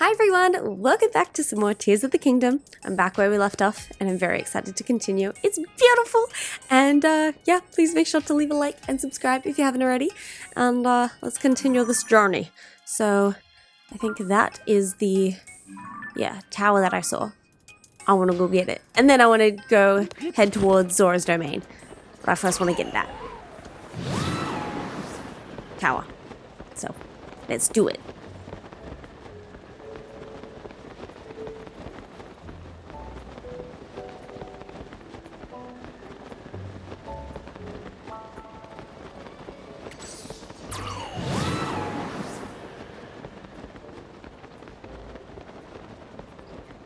Hi everyone, welcome back to some more Tears of the Kingdom. I'm back where we left off and I'm very excited to continue. It's beautiful! And yeah, please make sure to leave a like and subscribe if you haven't already. And let's continue this journey. So, I think that is the, tower that I saw. I want to go get it. And then I want to go head towards Zora's domain. But I first want to get that tower. So, let's do it.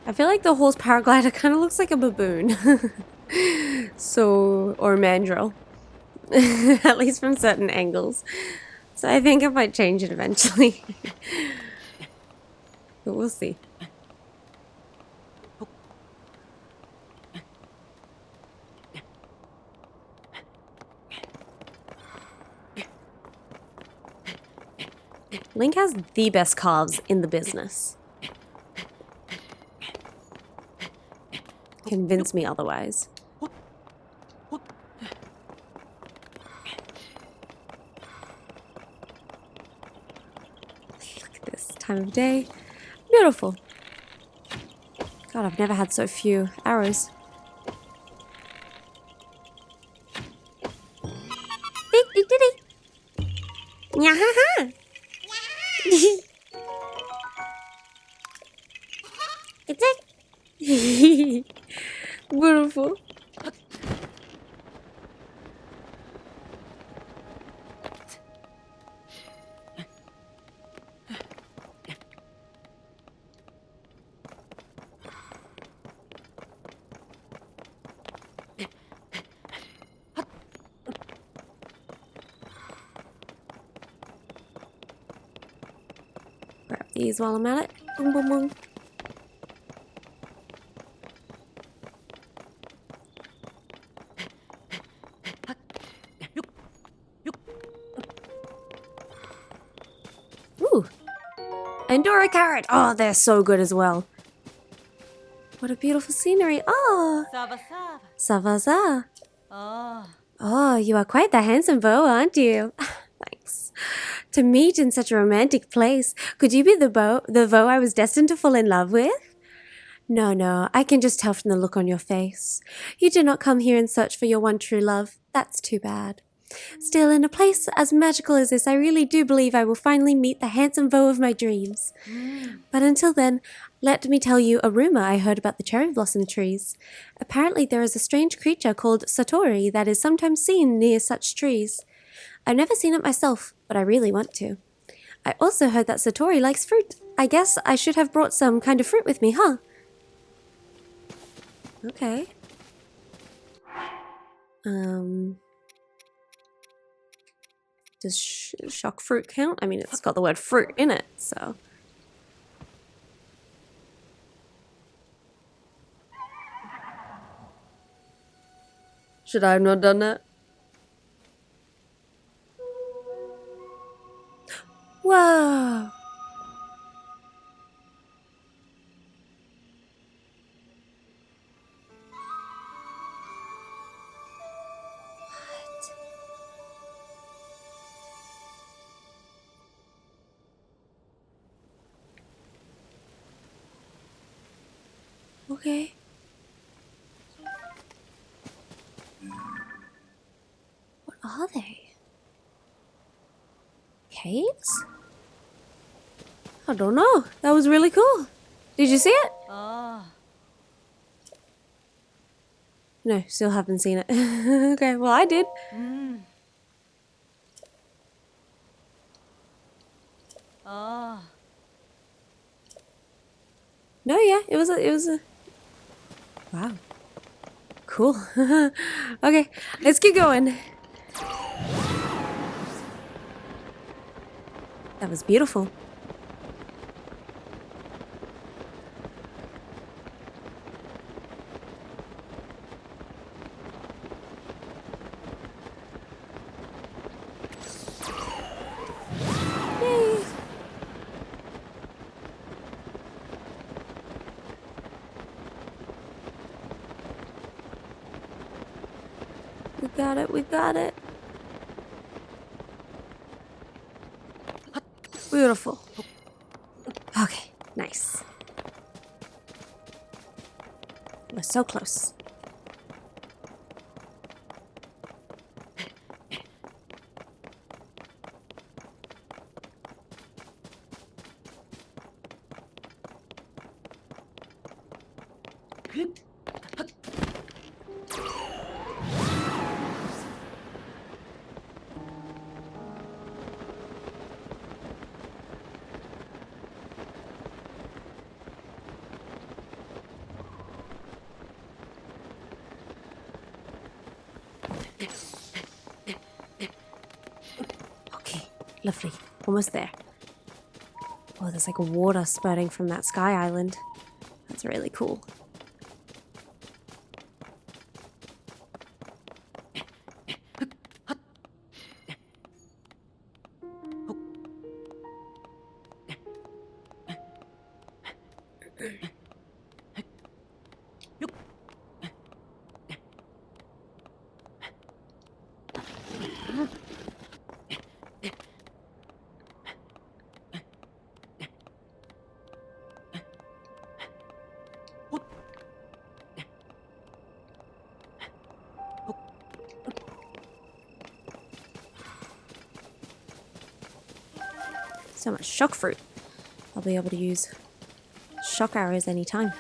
I feel like the horse paraglider kind of looks like a baboon. Or a mandrill. At least from certain angles. So I think I might change it eventually. But we'll see. Link has the best calves in the business. Convince me otherwise. Look at this time of day. Beautiful. God, I've never had so few arrows. Nyahaha! It's it. Beautiful. Grab these while I'm at it. Boom, boom, boom. Endora carrot! Oh, they're so good as well. What a beautiful scenery. Oh! Savaza. Oh, you are quite the handsome beau, aren't you? Thanks. To meet in such a romantic place, could you be the beau I was destined to fall in love with? No, I can just tell from the look on your face. You did not come here in search for your one true love. That's too bad. Still, in a place as magical as this, I really do believe I will finally meet the handsome beau of my dreams. But until then, let me tell you a rumor I heard about the cherry blossom trees. Apparently there is a strange creature called Satori that is sometimes seen near such trees. I've never seen it myself, but I really want to. I also heard that Satori likes fruit. I guess I should have brought some kind of fruit with me, huh? Okay. Does shock fruit count? I mean, it's got the word fruit in it, so. Should I have not done that? Whoa! Okay. What are they? Caves? I don't know. That was really cool. Did you see it? No, still haven't seen it. Okay, well I did. No, yeah, it was a wow. Cool. Okay, let's keep going. That was beautiful. got it, we got it. Beautiful. Okay, nice. We're so close. Okay, lovely. Almost there. Oh, there's like water spurting from that sky island. That's really cool. So much shock fruit. I'll be able to use shock arrows anytime.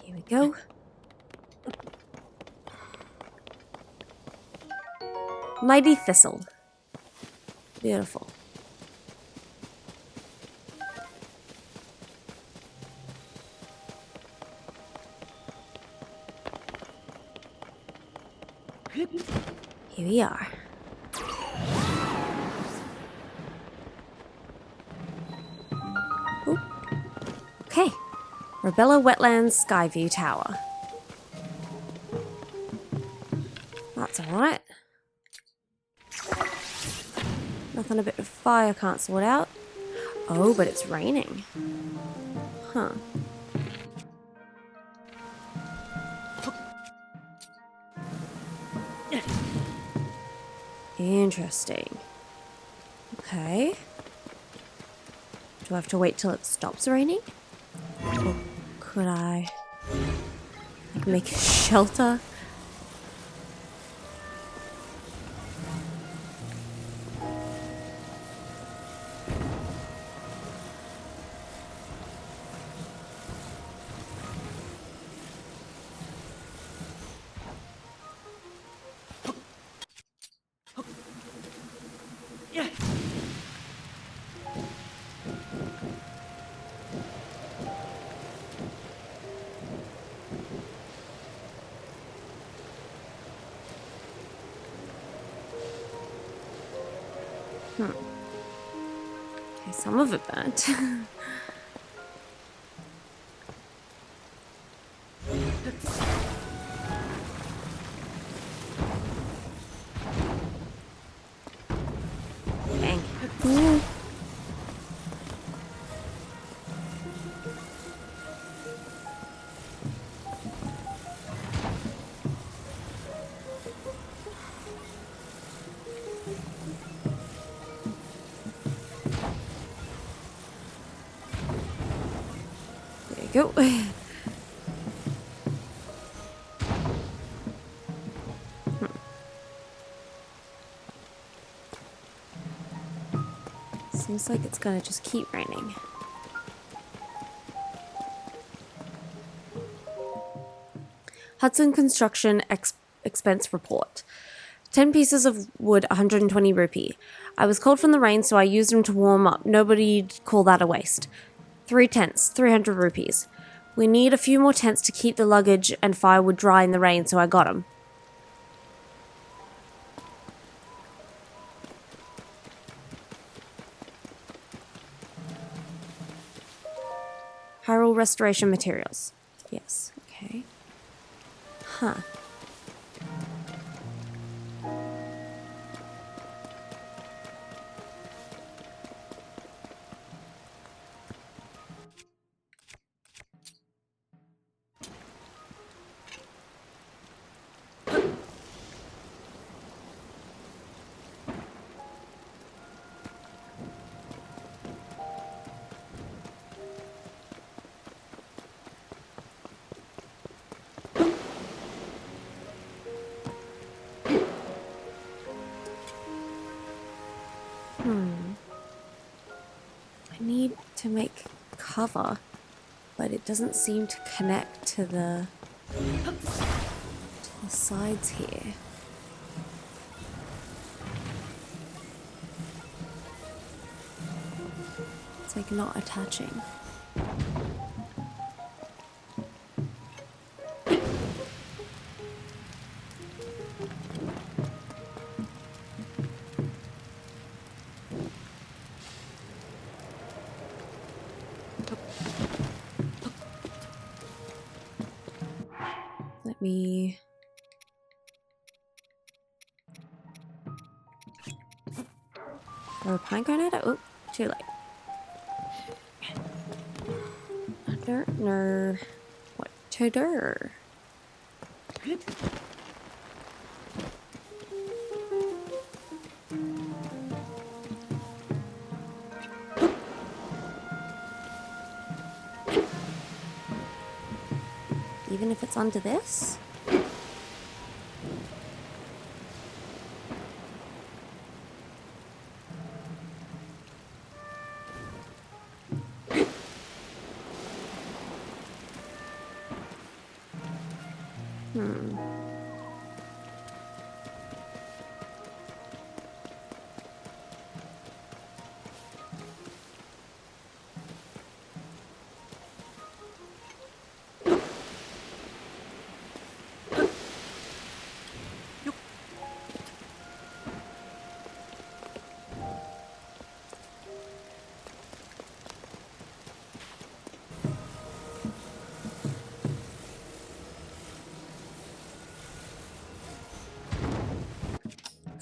Here we go. Mighty Thistle. Beautiful. Here we are. Ooh. Okay. Rebella Wetlands Skyview Tower. That's alright. Nothing a bit of fire can't sort out. Oh, but it's raining. Huh. Interesting. Okay. Do I have to wait till it stops raining? Or could I like make a shelter? Okay, some of it burnt. Dang. Ooh. Go. Seems like it's gonna just keep raining. Hudson Construction Expense Report. 10 pieces of wood, 120 rupee. I was cold from the rain, so I used them to warm up. Nobody'd call that a waste. 3 tents, 300 rupees. We need a few more tents to keep the luggage and firewood dry in the rain, so I got them. Hyrule restoration materials. Yes, okay. Huh. I need to make cover, but it doesn't seem to connect to the sides here. It's like not attaching. Let me... throw a pine cone at it? Oh, too late. I don't know what to do. Even if it's under this?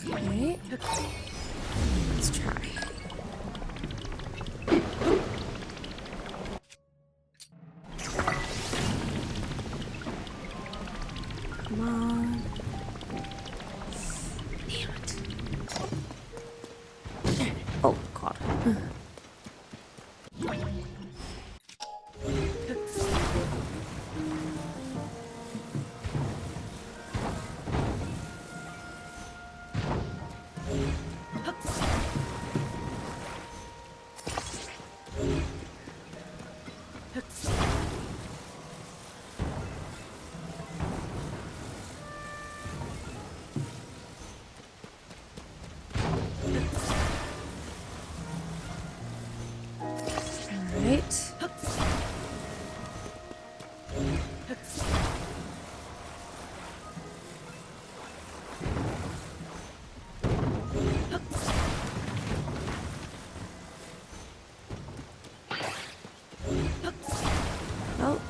Okay. Let's try. Come on. Damn it. Oh, God. Alright. Oh.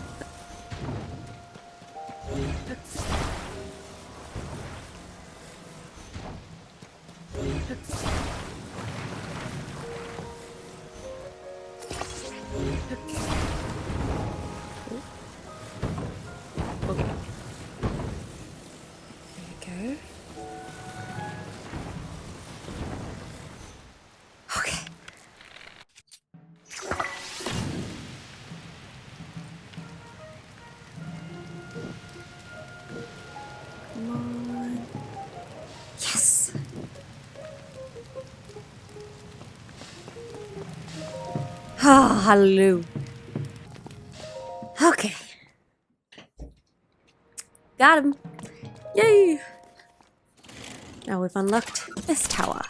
Okay. There you go. Okay. Come on. Yes! Ah, hallelujah. Okay. Got him. Yay! Now we've unlocked this tower.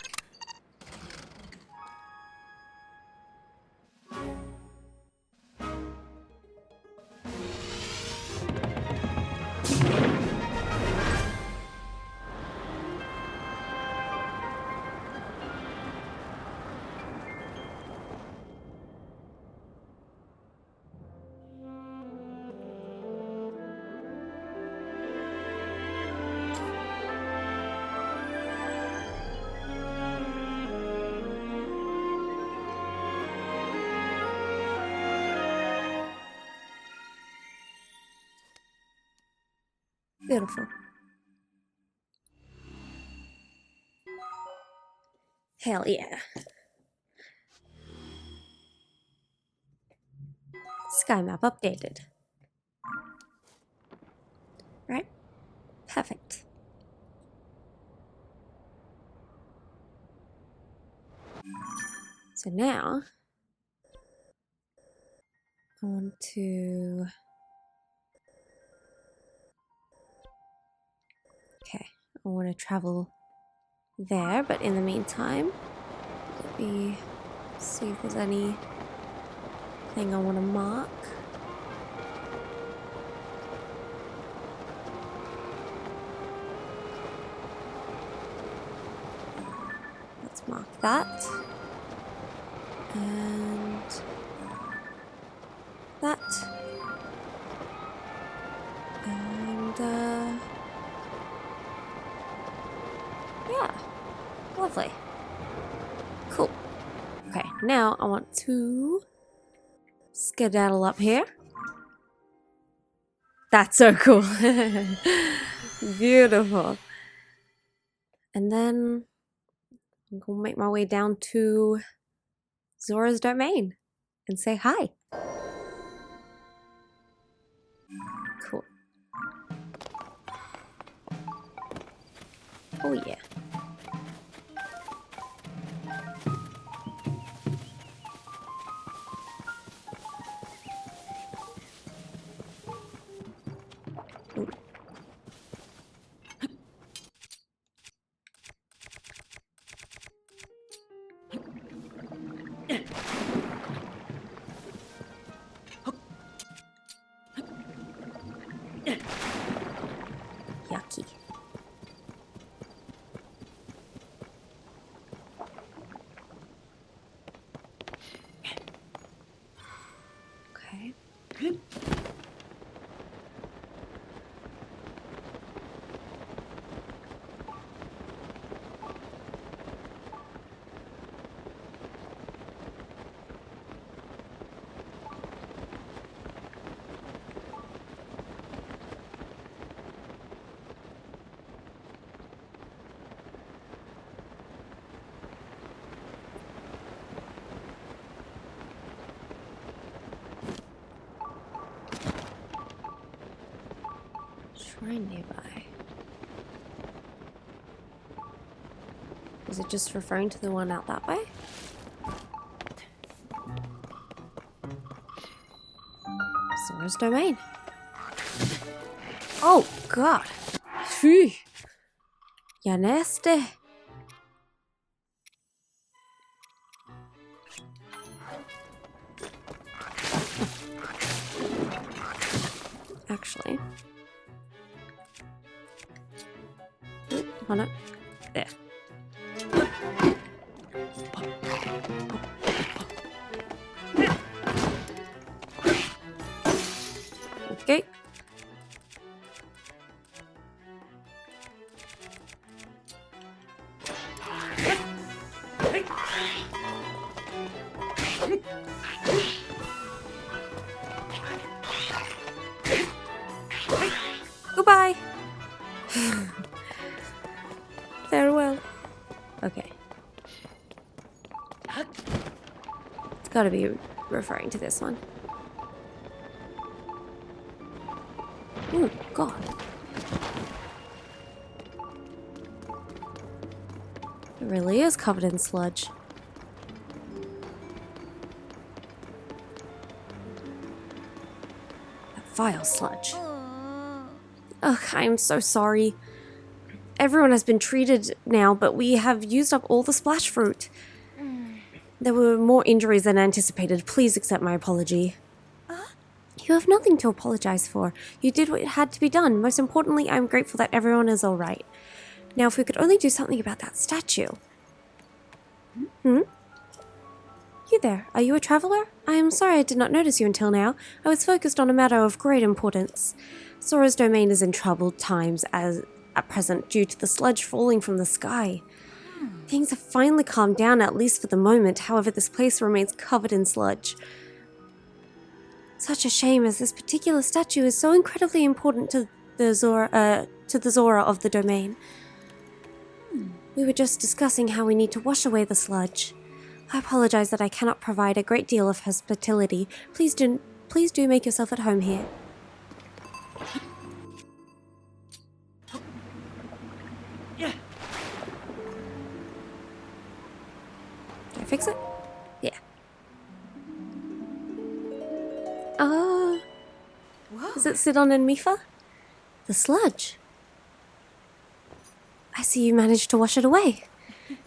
Beautiful. Hell yeah. Sky map updated. Right? Perfect. So now I want to... Okay, I want to travel there, but in the meantime, let me see if there's anything I want to mark. Let's mark that. And that. And yeah, lovely. Cool. Okay, now I want to skedaddle up here. That's so cool. Beautiful. And then I'm gonna make my way down to Zora's domain and say hi. Cool. Oh yeah. Ooh. Yucky. Okay. Shrine nearby. Is it just referring to the one out that way? Zora's domain. Oh god. Phew. You're nasty. Actually. Hold on. There. Okay. Goodbye. Farewell. Okay. It's gotta be referring to this one. Oh, God. It really is covered in sludge. That vile sludge. Ugh, I am so sorry. Everyone has been treated now, but we have used up all the splash fruit. There were more injuries than anticipated. Please accept my apology. You have nothing to apologize for. You did what had to be done. Most importantly, I'm grateful that everyone is all right. Now, if we could only do something about that statue. Hmm? You there. Are you a traveler? I am sorry I did not notice you until now. I was focused on a matter of great importance. Zora's domain is in troubled times at present due to the sludge falling from the sky. Things have finally calmed down, at least for the moment. However, this place remains covered in sludge. Such a shame, as this particular statue is so incredibly important to the Zora of the domain. We were just discussing how we need to wash away the sludge. I apologize that I cannot provide a great deal of hospitality. Please do make yourself at home here. Did I fix it? Oh. Is it Sidon and Mifa? The sludge. I see you managed to wash it away.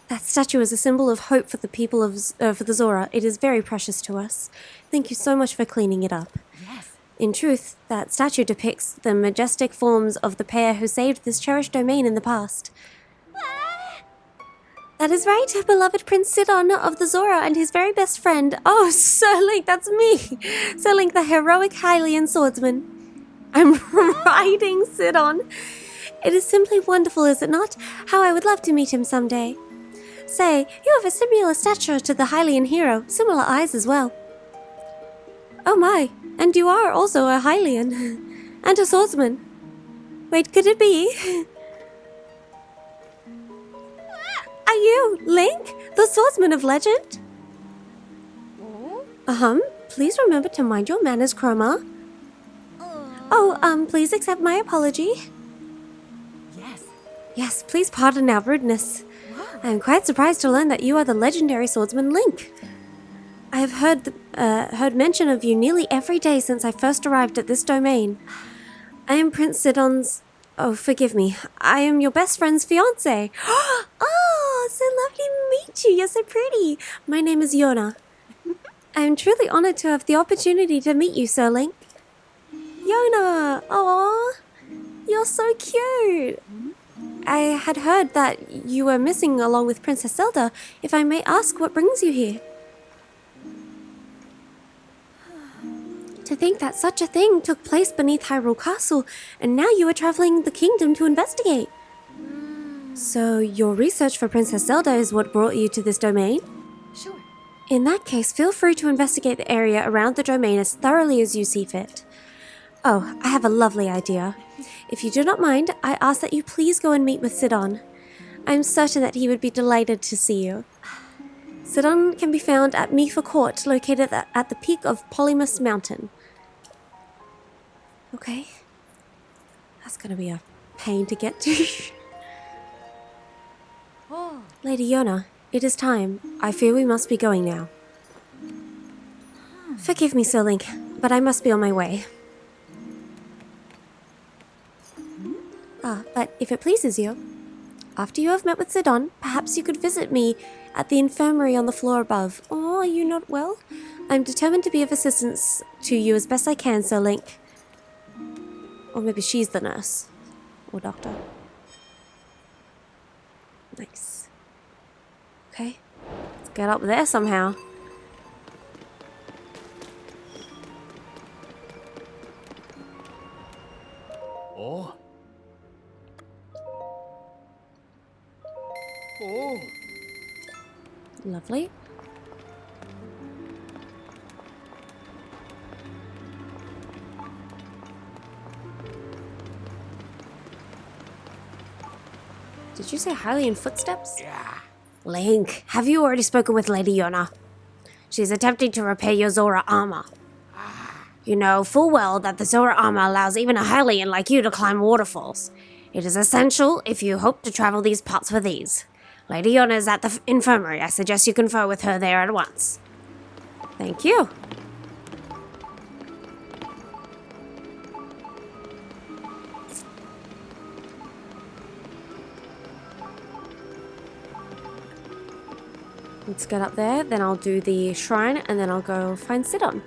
That statue is a symbol of hope for the people of for the Zora. It is very precious to us. Thank you so much for cleaning it up. Yes. In truth, that statue depicts the majestic forms of the pair who saved this cherished domain in the past. That is right, beloved Prince Sidon of the Zora and his very best friend. Oh, Sir Link, that's me! Sir Link, the heroic Hylian swordsman. I'm riding Sidon. It is simply wonderful, is it not? How I would love to meet him someday. Say, you have a similar stature to the Hylian hero, similar eyes as well. Oh my, and you are also a Hylian. And a swordsman. Wait, could it be? Are you Link, the swordsman of legend? Please remember to mind your manners, Chroma. Oh, please accept my apology. Yes. Yes, please pardon our rudeness. I am quite surprised to learn that you are the legendary swordsman Link. I have heard mention of you nearly every day since I first arrived at this domain. I am Prince Sidon's... Oh, forgive me. I am your best friend's fiancé. Oh, so lovely to meet you. You're so pretty. My name is Yona. I am truly honored to have the opportunity to meet you, Sir Link. Yona! Aww, you're so cute. I had heard that you were missing along with Princess Zelda. If I may ask, what brings you here? To think that such a thing took place beneath Hyrule Castle, and now you are traveling the kingdom to investigate. So your research for Princess Zelda is what brought you to this domain? Sure. In that case, feel free to investigate the area around the domain as thoroughly as you see fit. Oh, I have a lovely idea. If you do not mind, I ask that you please go and meet with Sidon. I am certain that he would be delighted to see you. Sidon can be found at Mifa Court, located at the peak of Polymus Mountain. Okay. That's gonna be a pain to get to. Oh. Lady Yona, it is time. I fear we must be going now. Forgive me, Sir Link, but I must be on my way. But if it pleases you, after you have met with Sidon, perhaps you could visit me at the infirmary on the floor above. Oh, are you not well? I'm determined to be of assistance to you as best I can, Sir Link. Or maybe she's the nurse. Or doctor. Nice. Okay. Let's get up there somehow. Oh. Oh. Lovely. Did you say Hylian footsteps? Yeah. Link, have you already spoken with Lady Yona? She's attempting to repair your Zora armor. You know full well that the Zora armor allows even a Hylian like you to climb waterfalls. It is essential if you hope to travel these parts with ease. Lady Yona is at the infirmary. I suggest you confer with her there at once. Thank you. Let's get up there, then I'll do the shrine, and then I'll go find Sidon.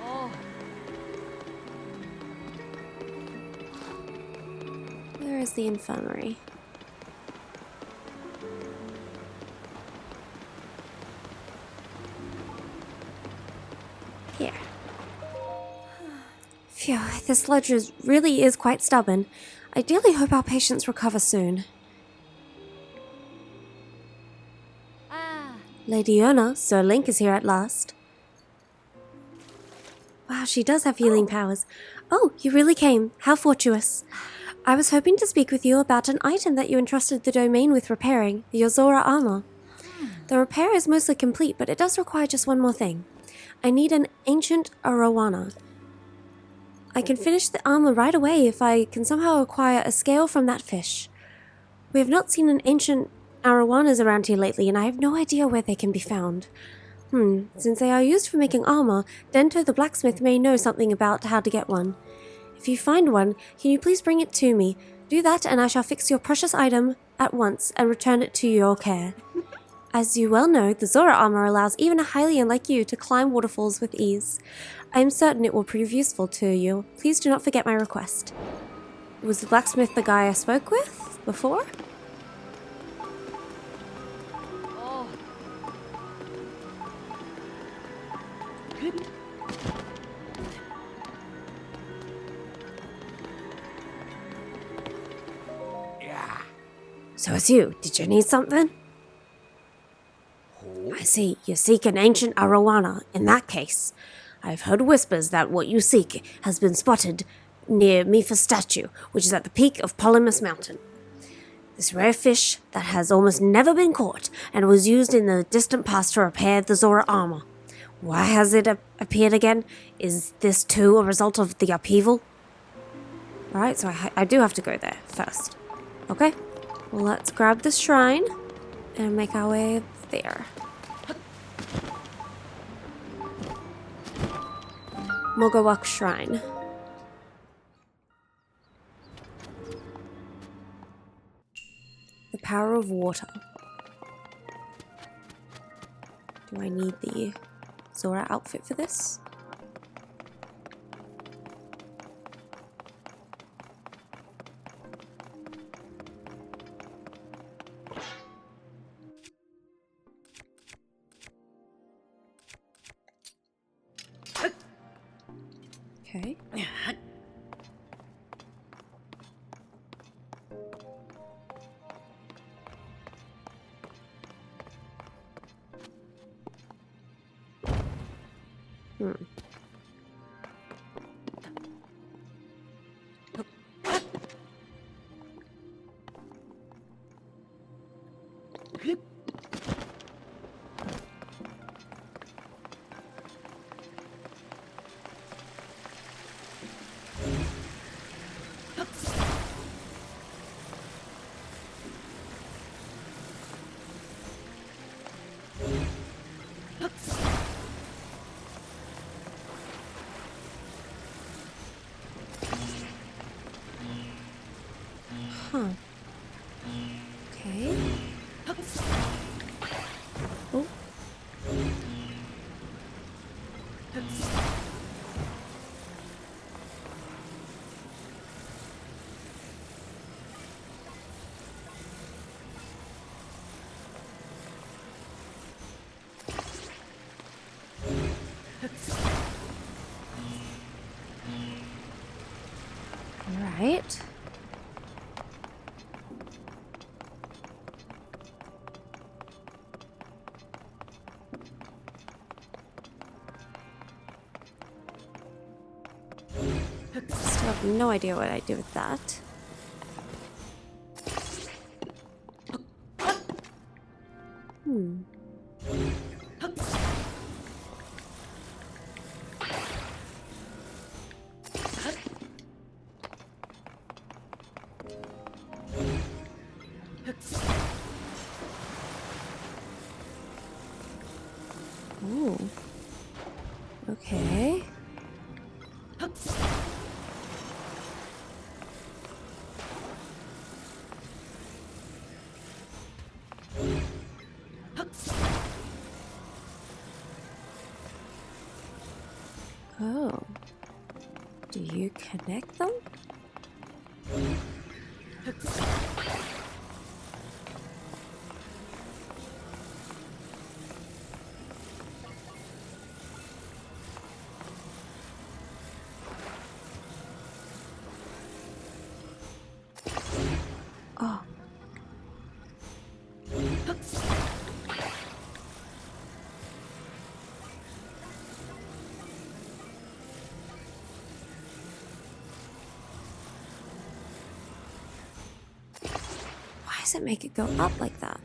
Oh. Where is the infirmary? Here. Phew, this sludge really is quite stubborn. I dearly hope our patients recover soon. Lady Yona, Sir Link is here at last. Wow, she does have healing powers. Oh, you really came. How fortuitous. I was hoping to speak with you about an item that you entrusted the domain with repairing, your Zora armor. The repair is mostly complete, but it does require just one more thing. I need an ancient arowana. I can finish the armor right away if I can somehow acquire a scale from that fish. We have not seen an ancient arowanas around here lately, and I have no idea where they can be found. Since they are used for making armor, Dento the blacksmith may know something about how to get one. If you find one, can you please bring it to me? Do that and I shall fix your precious item at once and return it to your care. As you well know, the Zora armor allows even a Hylian like you to climb waterfalls with ease. I am certain it will prove useful to you. Please do not forget my request. Was the blacksmith the guy I spoke with before? Oh. So it's you. Did you need something? I see. You seek an ancient arowana. In that case, I've heard whispers that what you seek has been spotted near Mifa's statue, which is at the peak of Polymus Mountain. This rare fish that has almost never been caught and was used in the distant past to repair the Zora armor. Why has it appeared again? Is this too a result of the upheaval? Alright, so I do have to go there first. Okay, well let's grab the shrine and make our way there. Mogawak Shrine. The power of water. Do I need the Zora outfit for this? Okay. Huh. Okay. Oh. All right. Still have no idea what I do with that. Ooh. Okay. Oh. Do you connect them? Oh. Why does it make it go up like that?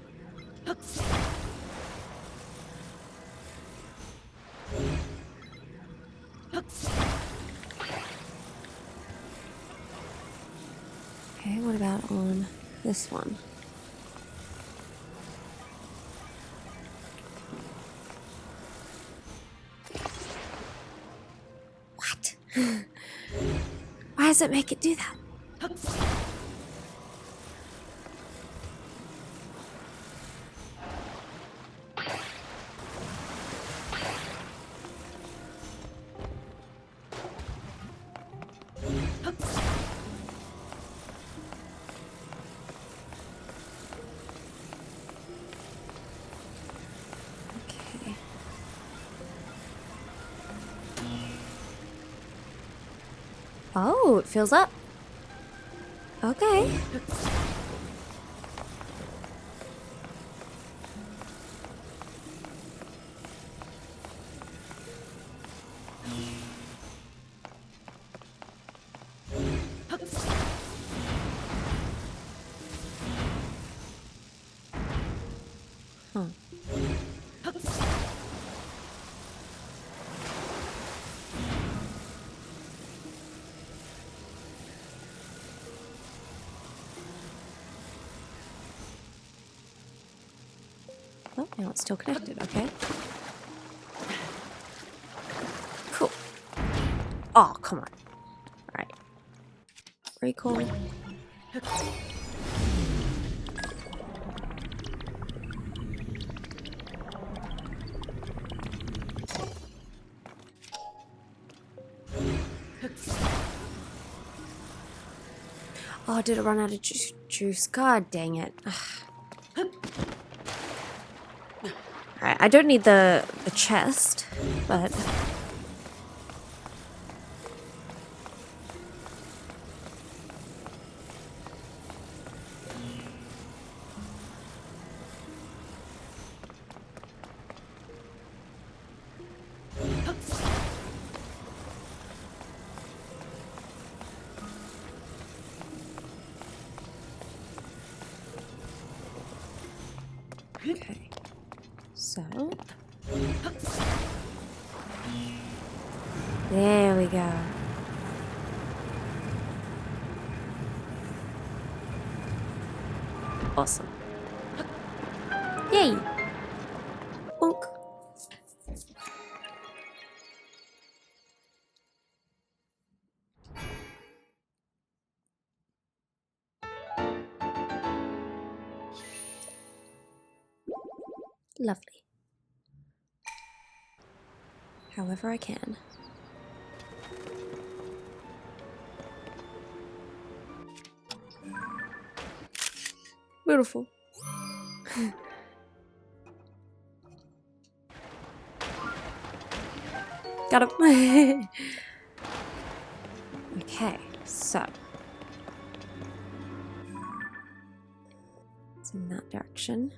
Okay, what about on this one? Why does it make it do that? Okay. Oh, it fills up. Okay. Huh. Oh, now it's still connected, okay. Cool. Oh, come on. Alright. Recall. Oh, did it run out of juice? God dang it. Alright, I don't need the chest, but... Okay. So... There we go. Awesome. Yay! Bonk. Lovely. However I can. Beautiful. Got him. Okay, so. It's in that direction.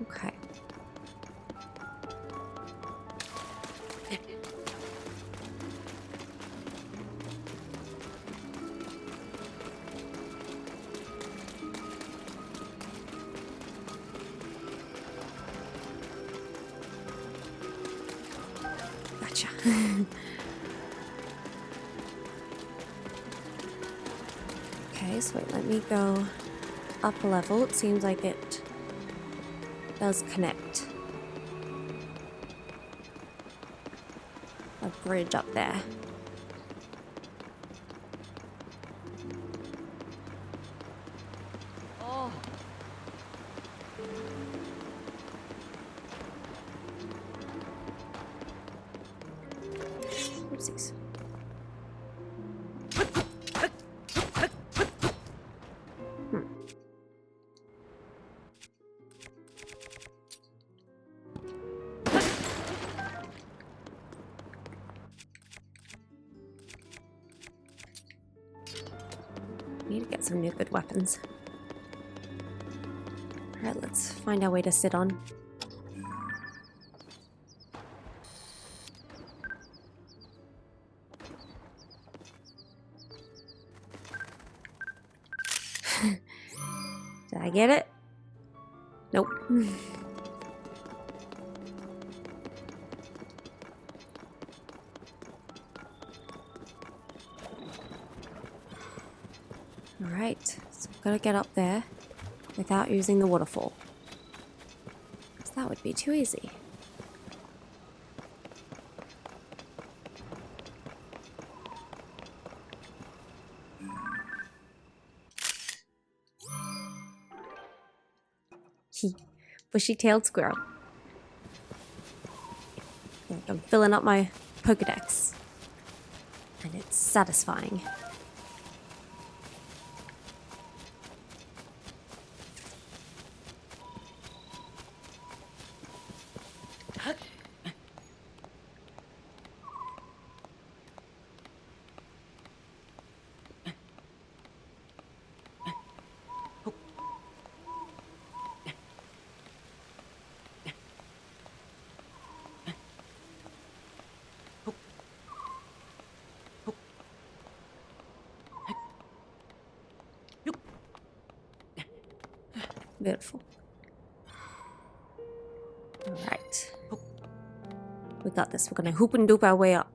Okay. Gotcha. Okay, so wait, let me go up a level. It seems like it does connect. A bridge up there. Oh. Oopsies. Need to get some new good weapons. Alright, let's find our way to Sidon. Did I get it? Nope. Alright, so I've got to get up there without using the waterfall. Because that would be too easy. Bushy-tailed squirrel. I'm filling up my Pokedex. And it's satisfying. Beautiful. Alright. We got this. We're gonna hoop and doop our way up.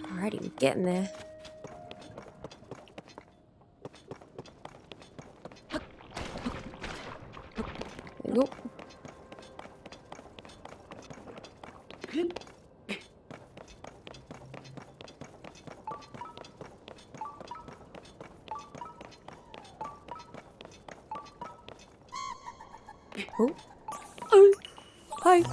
Alrighty, we're getting there. There we go. Oh. Oh. Hi.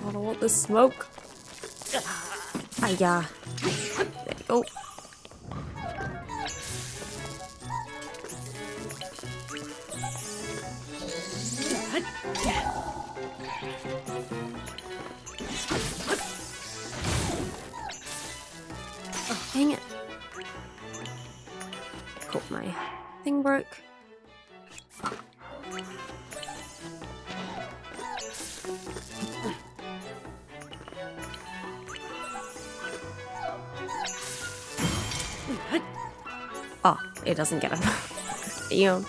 I don't want the smoke. Hiya. There we go. Oh, dang it. Cool, my thing broke. Oh, it doesn't get him. Damn.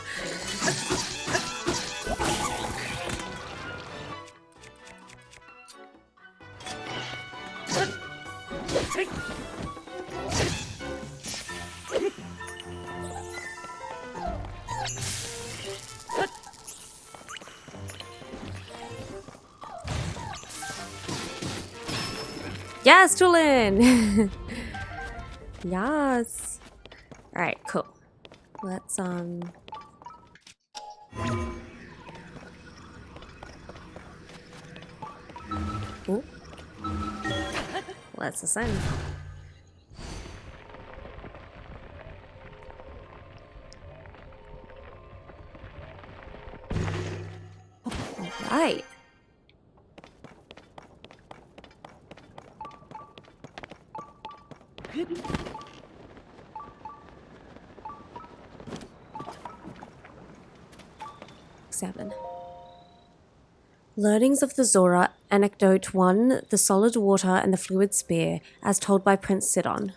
Yes, Tulin! Yes. Alright, cool. Let's, Ooh. Let's ascend. Alright. Seven. Learnings of the Zora, Anecdote 1, The Solid Water and the Fluid Spear, as told by Prince Sidon.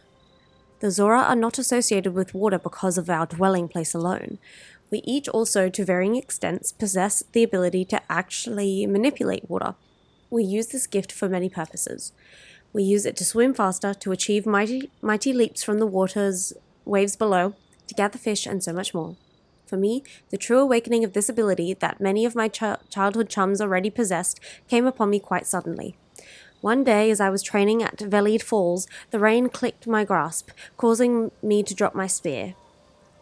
The Zora are not associated with water because of our dwelling place alone. We each also, to varying extents, possess the ability to actually manipulate water. We use this gift for many purposes. We use it to swim faster, to achieve mighty leaps from the water's waves below, to gather fish, and so much more. For me, the true awakening of this ability that many of my childhood chums already possessed came upon me quite suddenly. One day, as I was training at Vellied Falls, the rain clicked my grasp, causing me to drop my spear.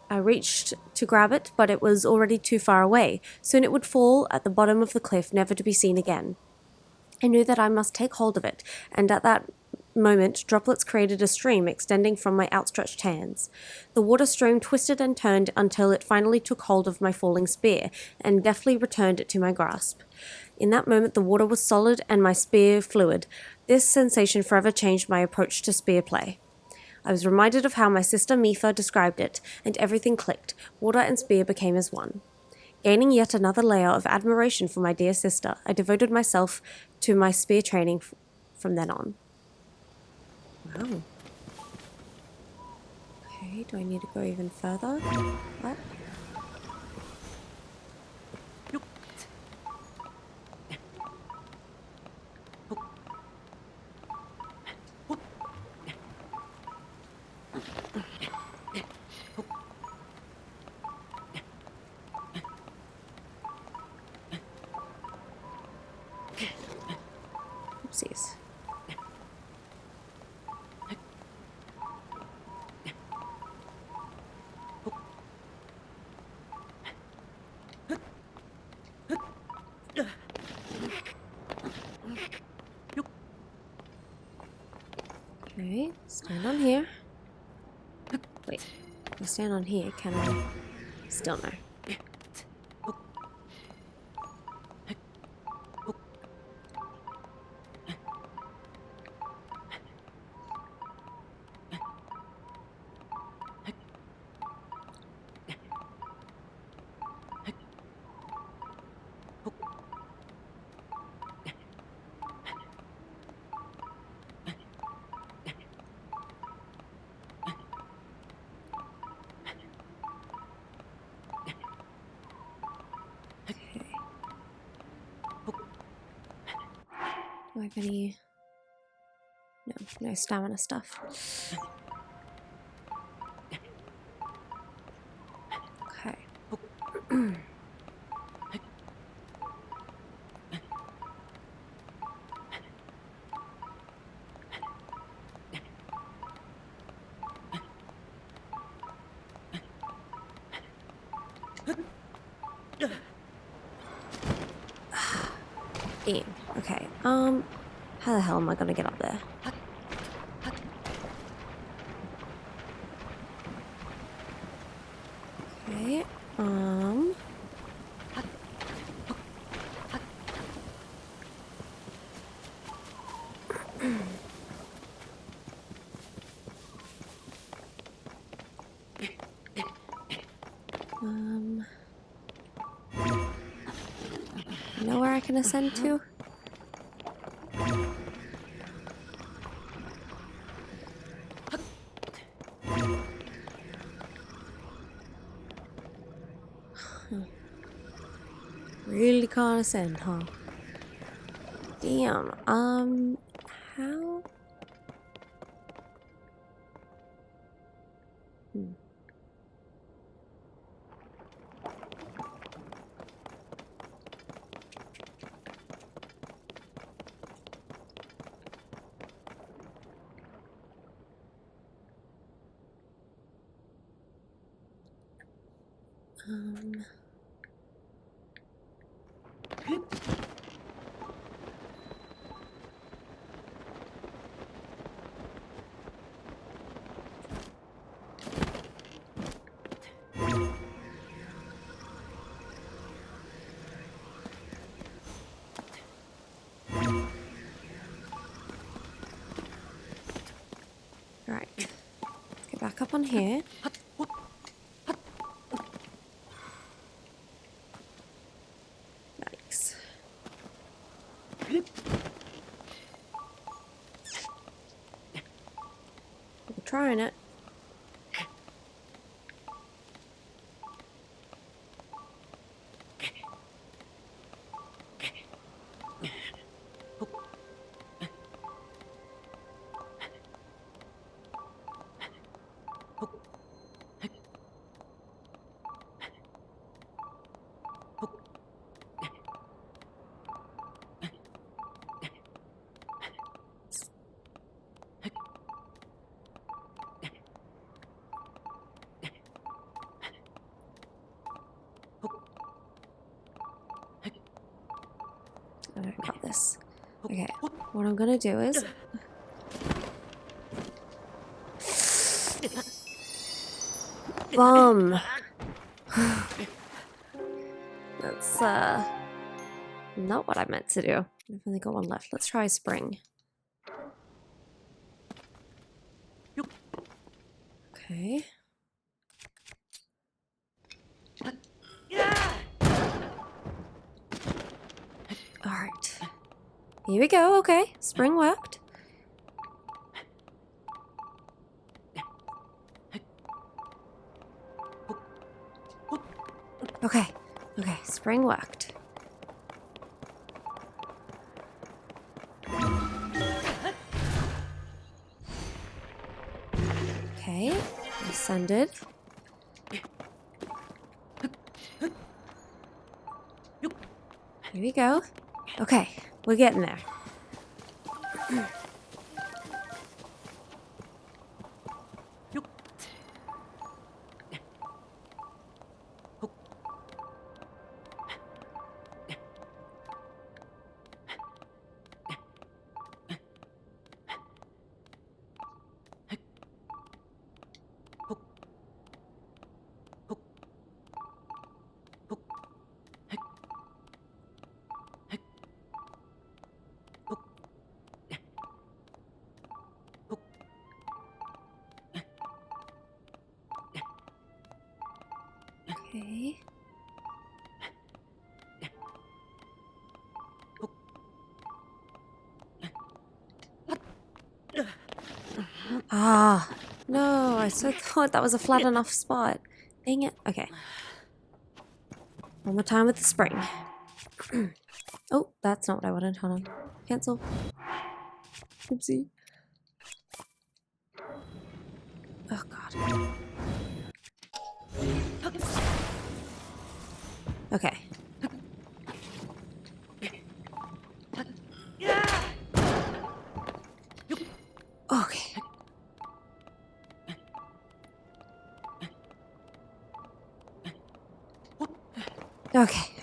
I reached to grab it, but it was already too far away. Soon it would fall at the bottom of the cliff, never to be seen again. I knew that I must take hold of it, and at that moment, droplets created a stream extending from my outstretched hands. The water stream twisted and turned until it finally took hold of my falling spear and deftly returned it to my grasp. In that moment, the water was solid and my spear fluid. This sensation forever changed my approach to spear play. I was reminded of how my sister Mitha described it, and everything clicked. Water and spear became as one. Gaining yet another layer of admiration for my dear sister, I devoted myself to my spear training from then on. Wow. Okay, do I need to go even further? What? Oopsies. Okay, stand on here. Wait, if I stand on here, can I? Still no. Do I have any? No stamina stuff. Okay. Aim. Okay. How the hell am I gonna get up there? Okay. You know where I can ascend to? Really can't ascend, huh? Damn. How? Right. Let's get back up on here. Yikes. We're trying it. I got this. Okay, what I'm gonna do is... Bum! Let's not what I meant to do. I've only got one left. Let's try spring. Okay. Alright. Here we go, okay. Spring worked. Okay, okay, spring worked. Okay, ascended. Here we go. Okay, we're getting there. Okay. Ah, no, I so thought that was a flat enough spot. Dang it. Okay. One more time with the spring. Oh, that's not what I wanted. Hold on. Cancel. Oopsie. Oh, God. Okay.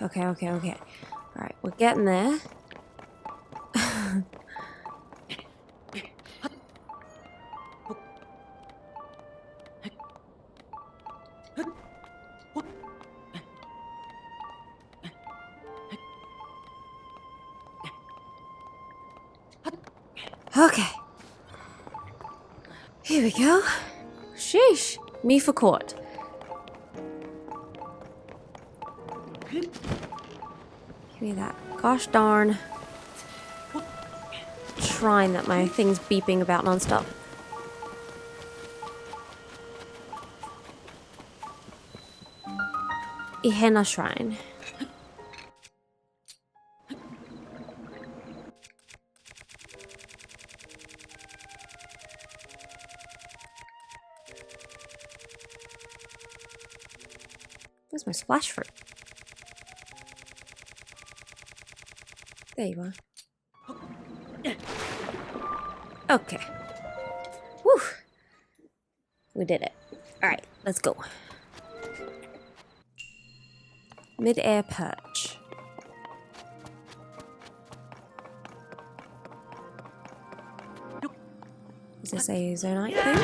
Okay. Okay. Alright, we're getting there. Okay. Here we go. Sheesh. Me for court. Give me that. Gosh darn. Shrine that my thing's beeping about nonstop. Ihena Shrine. Where's my splash fruit? There you are. Okay. Woo! We did it. Alright, let's go. Mid-air perch. Is this a zonite thing?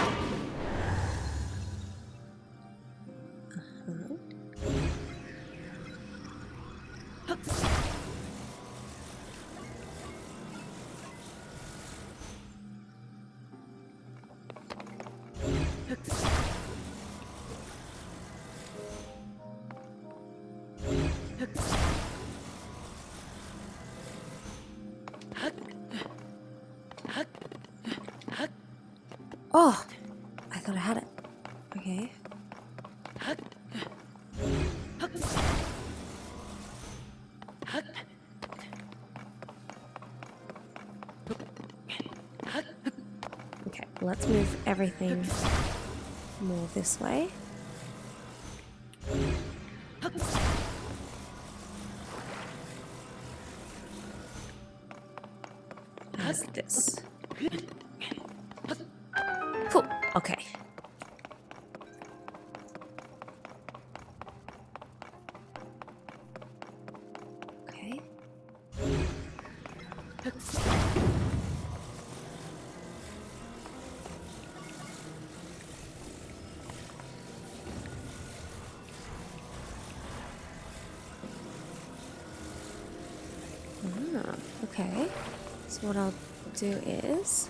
Oh, I thought I had it. Okay. Okay, let's move everything more this way. How's this? Cool. Okay. Okay. So what I'll do is...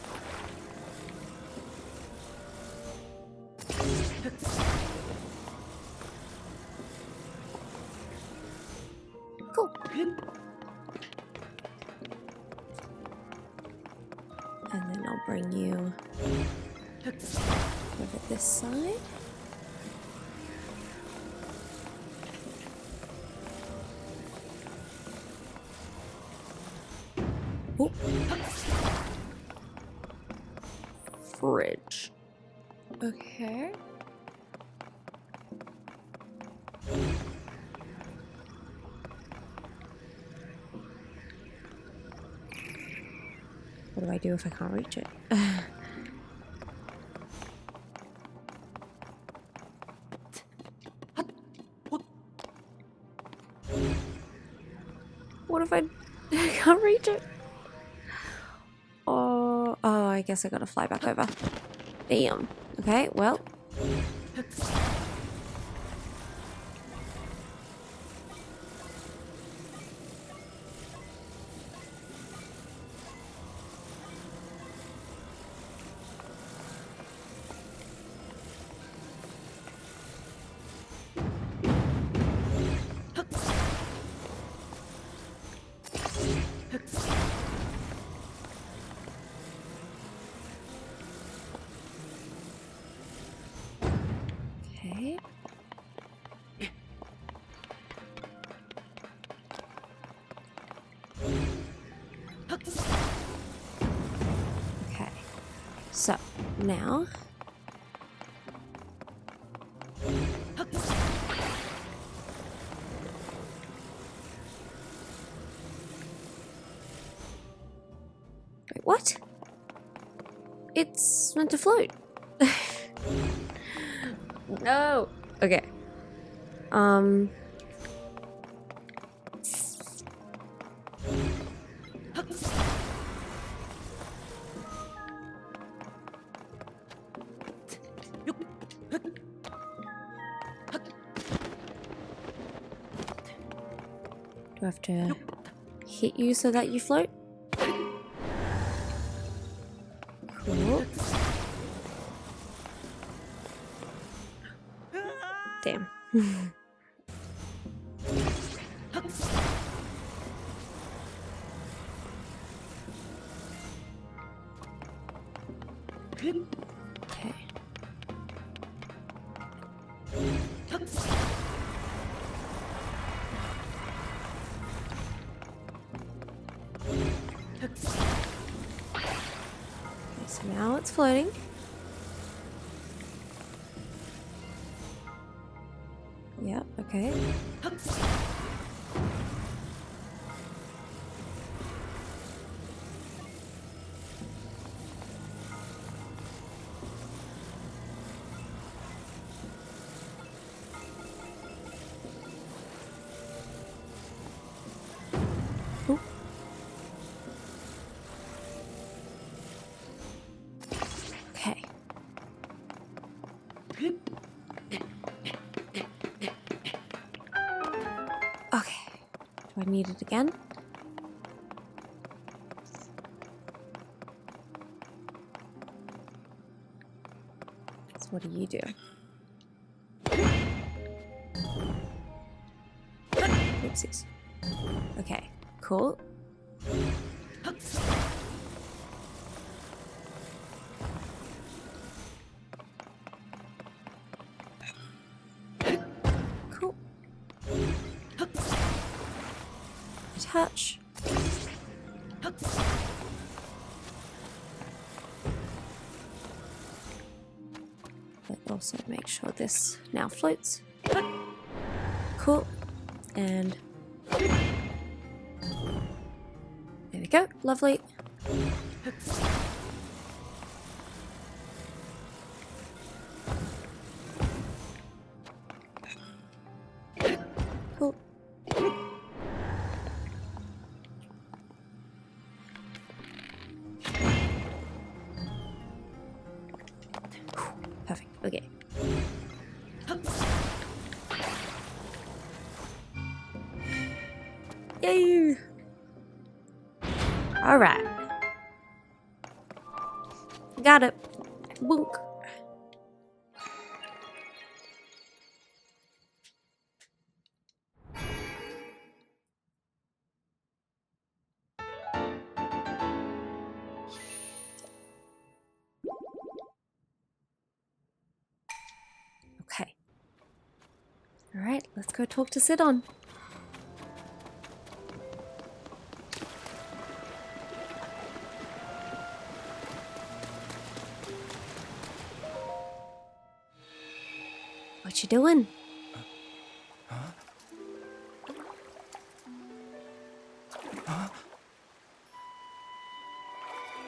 Cool. And then I'll bring you over this side. Oh. Fridge. Okay. What do I do if I can't reach it? What if I can't reach it? Oh, I guess I gotta fly back over. Damn. Okay, well. Okay. Okay. So, now... Wait, what? It's meant to float. No. Okay. Do I have to hit you so that you float? Cool. Damn. Okay. So now it's floating. Yep, okay. Ooh. Okay. Okay. Do I need it again? So what do you do? Oopsies. Okay, cool. Cool. Attach. But also make sure this now floats. Cool. And there we go. Lovely. Cool. Perfect. Okay. Yay! All right. Got it. Boonk. Okay. Alright, let's go talk to Sidon. What you doing?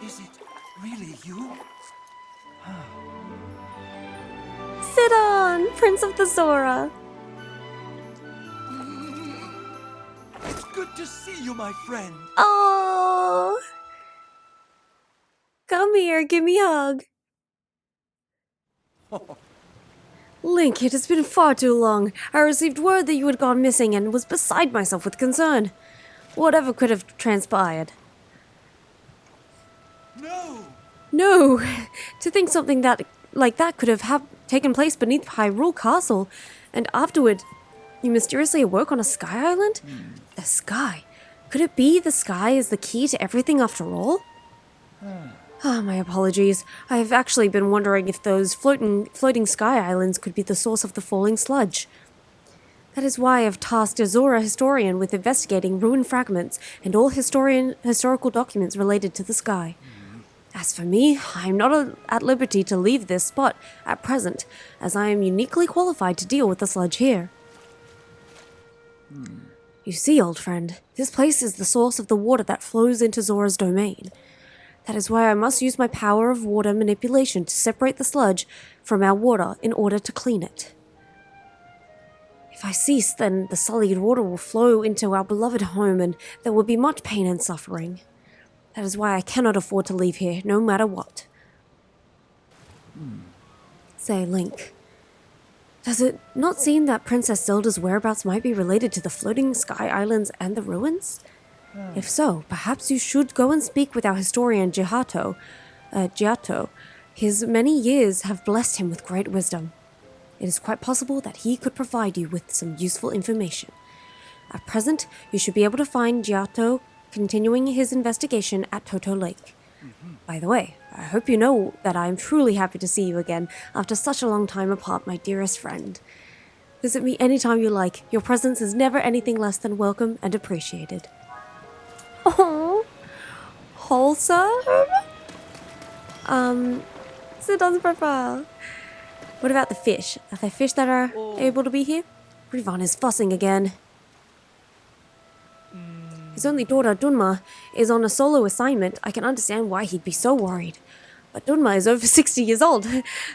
Is it really you? Sidon, Prince of the Zora. It's good to see you, my friend. Oh, come here, give me a hug. Link, it has been far too long. I received word that you had gone missing and was beside myself with concern. Whatever could have transpired? No! No, to think something like that could have taken place beneath Hyrule Castle, and afterward, you mysteriously awoke on a sky island? A sky? Could it be the sky is the key to everything after all? My apologies. I have actually been wondering if those floating sky islands could be the source of the falling sludge. That is why I've tasked a Zora historian with investigating ruined fragments and all historical documents related to the sky. As for me, I am not at liberty to leave this spot at present, as I am uniquely qualified to deal with the sludge here. You see, old friend, this place is the source of the water that flows into Zora's domain. That is why I must use my power of water manipulation to separate the sludge from our water in order to clean it. If I cease, then the sullied water will flow into our beloved home and there will be much pain and suffering. That is why I cannot afford to leave here, no matter what. Say, Link, does it not seem that Princess Zelda's whereabouts might be related to the floating sky islands and the ruins? If so, perhaps you should go and speak with our historian Giotto. His many years have blessed him with great wisdom. It is quite possible that he could provide you with some useful information. At present, you should be able to find Giotto continuing his investigation at Toto Lake. By the way, I hope you know that I am truly happy to see you again after such a long time apart, my dearest friend. Visit me anytime you like. Your presence is never anything less than welcome and appreciated. Oh, wholesome? Sidon's profile. What about the fish? Are there fish that are able to be here? Rivan is fussing again. His only daughter, Dunma, is on a solo assignment. I can understand why he'd be so worried. But Dunma is over 60 years old.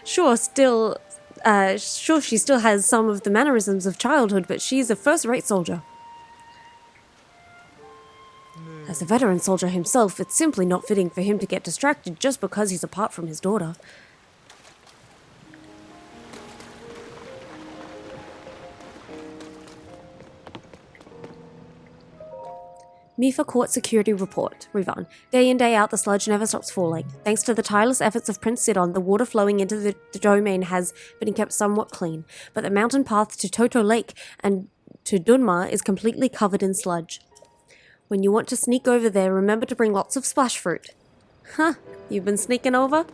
Sure, she still has some of the mannerisms of childhood, but she's a first-rate soldier. As a veteran soldier himself, it's simply not fitting for him to get distracted just because he's apart from his daughter. Mifa Court Security Report, Rivan. Day in, day out, the sludge never stops falling. Thanks to the tireless efforts of Prince Sidon, the water flowing into the domain has been kept somewhat clean, but the mountain path to Toto Lake and to Dunma is completely covered in sludge. When you want to sneak over there, remember to bring lots of splash fruit. Huh, you've been sneaking over?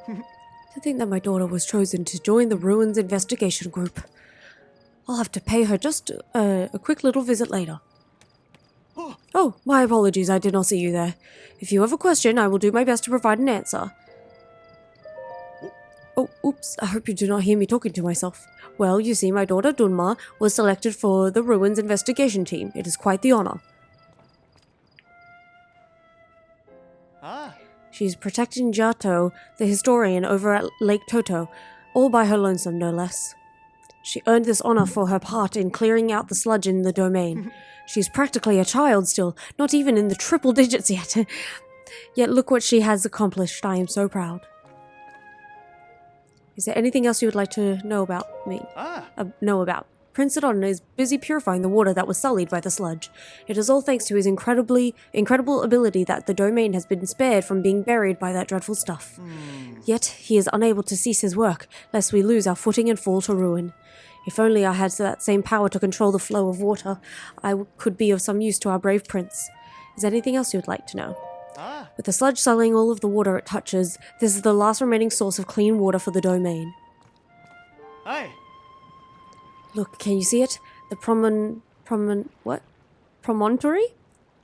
To think that my daughter was chosen to join the Ruins investigation group. I'll have to pay her just a quick little visit later. Oh, my apologies, I did not see you there. If you have a question, I will do my best to provide an answer. Oh, oops, I hope you do not hear me talking to myself. Well, you see, my daughter Dunma was selected for the Ruins investigation team. It is quite the honor. She's protecting Giotto, the historian, over at Lake Toto, all by her lonesome, no less. She earned this honor for her part in clearing out the sludge in the domain. She's practically a child still, not even in the triple digits yet. Yet look what she has accomplished. I am so proud. Is there anything else you would like to know about me? Know about? Prince Sidon is busy purifying the water that was sullied by the sludge. It is all thanks to his incredible ability that the domain has been spared from being buried by that dreadful stuff. Yet he is unable to cease his work, lest we lose our footing and fall to ruin. If only I had that same power to control the flow of water, could be of some use to our brave prince. Is there anything else you would like to know? With the sludge sullying all of the water it touches, this is the last remaining source of clean water for the domain. Hi. Look, can you see it? The promontory?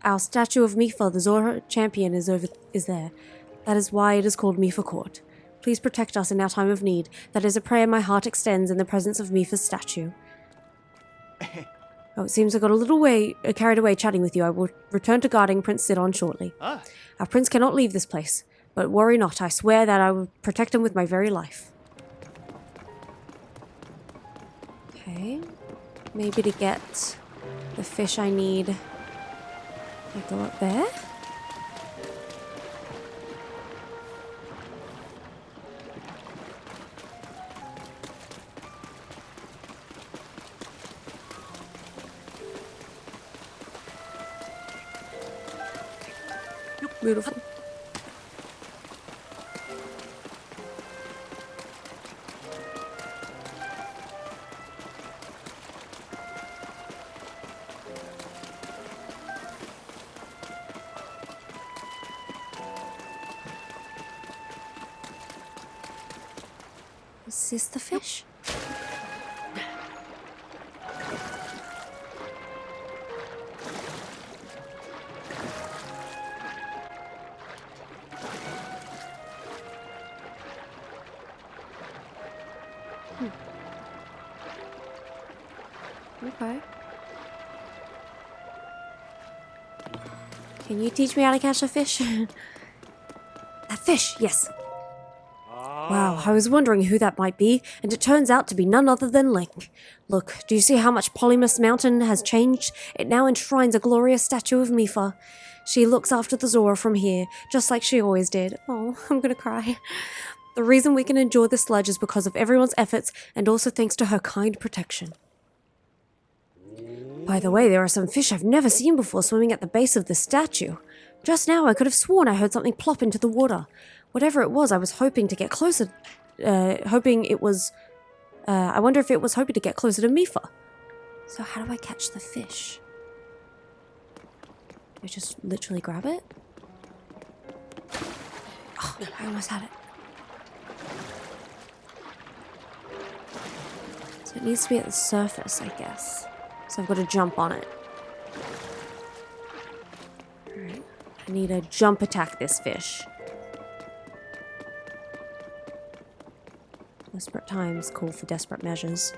Our statue of Mifa, the Zora champion, is there. That is why it is called Mifa Court. Please protect us in our time of need. That is a prayer my heart extends in the presence of Mifa's statue. Oh, it seems I got a little carried away chatting with you. I will return to guarding Prince Sidon shortly. Our prince cannot leave this place, but worry not. I swear that I will protect him with my very life. Okay, maybe to get the fish I need, I go up there. Beautiful. Is this the fish? Okay. Can you teach me how to catch a fish? A fish, yes. Wow, I was wondering who that might be, and it turns out to be none other than Link. Look, do you see how much Polymus Mountain has changed? It now enshrines a glorious statue of Mifa. She looks after the Zora from here, just like she always did. Oh, I'm gonna cry. The reason we can endure this sludge is because of everyone's efforts, and also thanks to her kind protection. By the way, there are some fish I've never seen before swimming at the base of the statue. Just now I could have sworn I heard something plop into the water. Whatever it was, I was hoping to get closer. I wonder if it was hoping to get closer to Mifa. So how do I catch the fish? Do I just literally grab it? Oh, I almost had it. So it needs to be at the surface, I guess. So I've got to jump on it. Alright. I need to jump attack this fish. Desperate times call for desperate measures.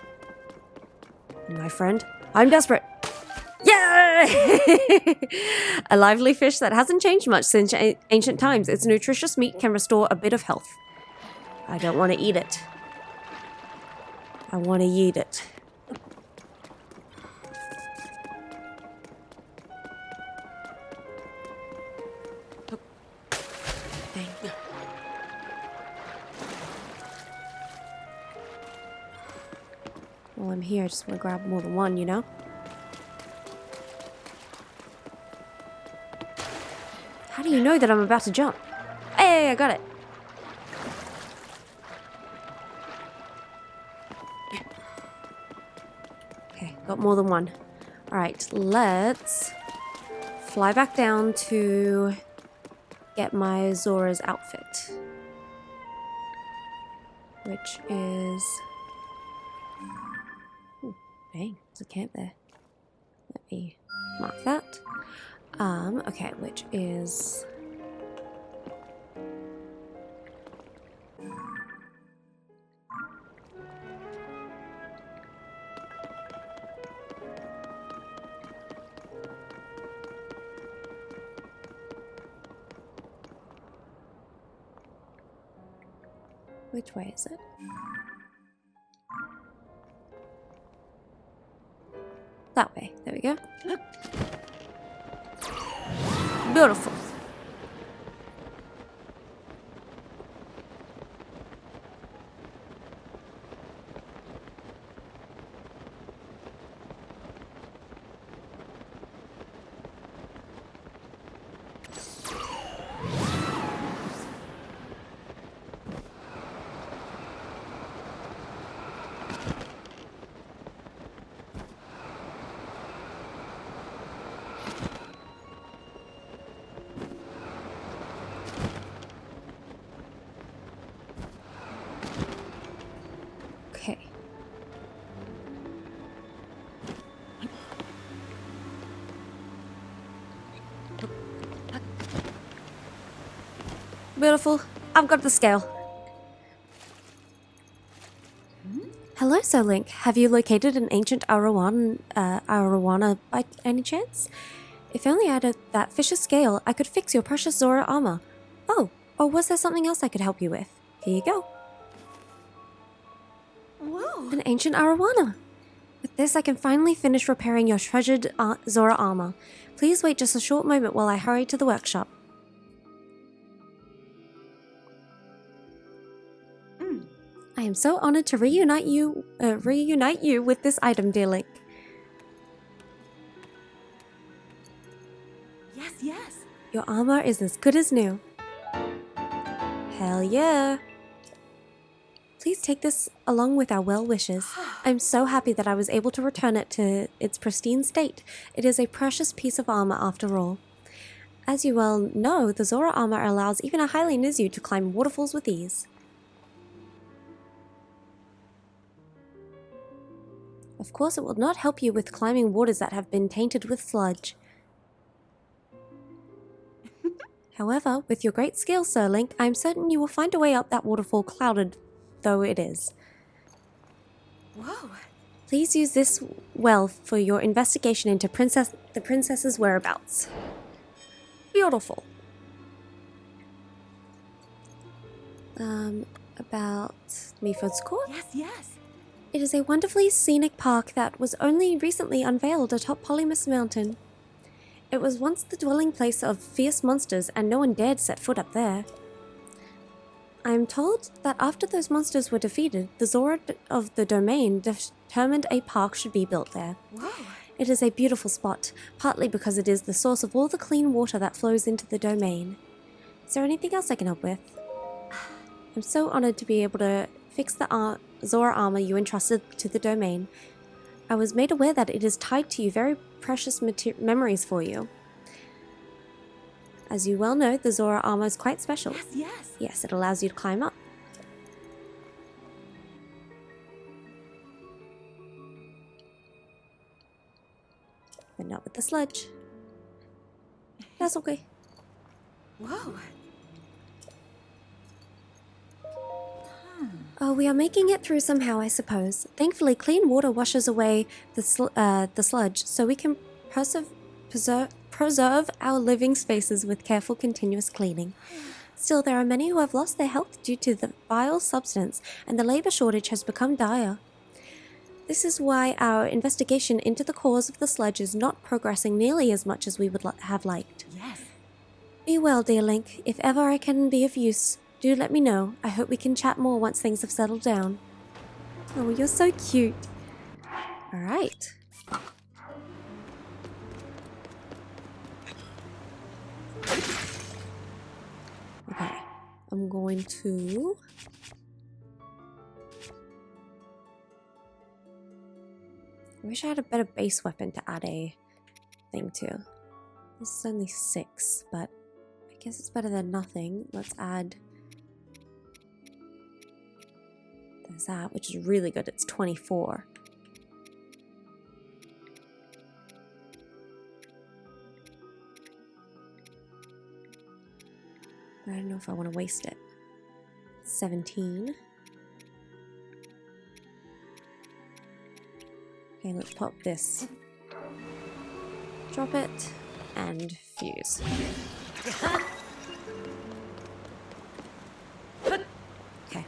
And my friend, I'm desperate! Yay! A lively fish that hasn't changed much since ancient times. Its nutritious meat can restore a bit of health. I don't want to eat it. I want to eat it. Dang. While I'm here, I just want to grab more than one, you know? How do you know that I'm about to jump? Hey, I got it. Okay, got more than one. Alright, let's fly back down to get my Zora's outfit. Which is... Ooh, dang, there's a camp there. Let me mark that. Okay, which is... Which way is it? That way. There we go. Beautiful. Beautiful. I've got the scale. Hello, Sir Link. Have you located an ancient arowana by any chance? If only I had that fisher scale, I could fix your precious Zora armor. Oh, or was there something else I could help you with? Here you go. Whoa. An ancient arowana. With this, I can finally finish repairing your treasured Zora armor. Please wait just a short moment while I hurry to the workshop. I am so honored to reunite you with this item, dear Link. Yes, yes. Your armor is as good as new. Hell yeah. Please take this along with our well wishes. I'm so happy that I was able to return it to its pristine state. It is a precious piece of armor after all. As you well know, the Zora armor allows even a highly Nizu to climb waterfalls with ease. Of course, it will not help you with climbing waters that have been tainted with sludge. However, with your great skill, Sir Link, I am certain you will find a way up that waterfall, clouded though it is. Whoa. Please use this well for your investigation into the princess's whereabouts. Beautiful. About Mifod's Court? Yes, yes. It is a wonderfully scenic park that was only recently unveiled atop Polymus Mountain. It was once the dwelling place of fierce monsters, and no one dared set foot up there. I am told that after those monsters were defeated, the Zora of the domain determined a park should be built there. Whoa. It is a beautiful spot, partly because it is the source of all the clean water that flows into the domain. Is there anything else I can help with? I'm so honored to be able to fix the Zora armor you entrusted to the domain. I was made aware that it is tied to you very precious memories for you. As you well know, the Zora armor is quite special. Yes, yes. Yes, it allows you to climb up. But not with the sludge. That's okay. Whoa. Oh, we are making it through somehow, I suppose. Thankfully, clean water washes away the sludge, so we can preserve our living spaces with careful, continuous cleaning. Still, there are many who have lost their health due to the vile substance, and the labor shortage has become dire. This is why our investigation into the cause of the sludge is not progressing nearly as much as we would have liked. Yes. Be well, dear Link. If ever I can be of use, do let me know. I hope we can chat more once things have settled down. Oh, you're so cute. Alright. Okay. I'm going to... I wish I had a better base weapon to add a thing to. This is only 6, but I guess it's better than nothing. Let's add... There's that, which is really good. It's 24. I don't know if I want to waste it. 17. Okay, let's pop this. Drop it, and fuse. Okay.